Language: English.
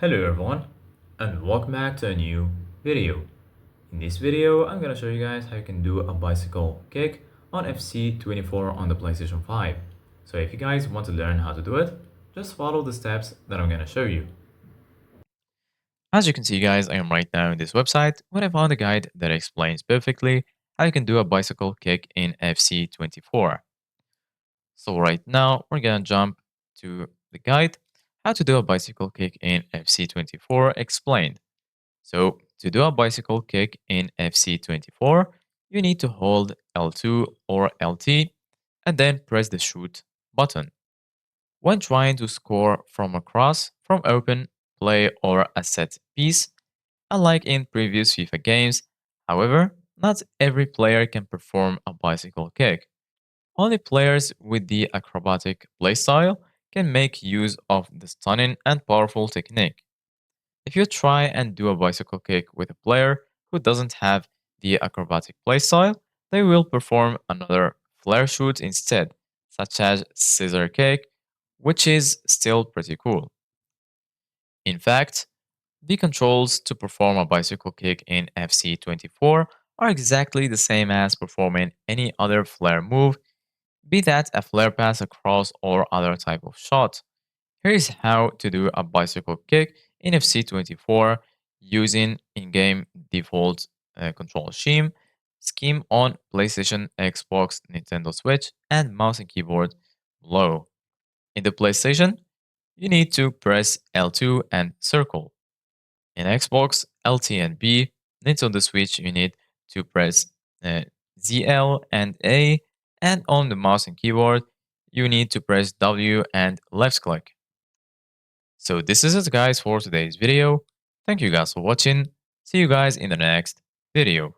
Hello everyone and welcome back to a new video. In this video, I'm gonna show you guys how you can do a bicycle kick on FC24 on the PlayStation 5. So if you guys want to learn how to do it, just follow the steps that I'm gonna show you. As you can see, guys, I am right now in this website where I found a guide that explains perfectly how you can do a bicycle kick in FC24. So right now, we're gonna jump to the guide, how to do a bicycle kick in FC24 explained. So to do a bicycle kick in FC24, you need to hold L2 or LT and then press the shoot button. When trying to score from a cross, from open play or a set piece, unlike in previous FIFA games, however, not every player can perform a bicycle kick. Only players with the acrobatic playstyle can make use of the stunning and powerful technique. If you try and do a bicycle kick with a player who doesn't have the acrobatic playstyle, they will perform another flare shoot instead, such as scissor kick, which is still pretty cool. In fact, the controls to perform a bicycle kick in FC24 are exactly the same as performing any other flare move, be that a flare pass across or other type of shot. Here is how to do a bicycle kick in FC24 using in-game default control scheme on PlayStation, Xbox, Nintendo Switch, and mouse and keyboard below. In the PlayStation, you need to press L2 and circle. In Xbox, LT and B, Nintendo Switch, you need to press uh, ZL and A, and on the mouse and keyboard, you need to press W and left click. So this is it guys for today's video. Thank you guys for watching. See you guys in the next video.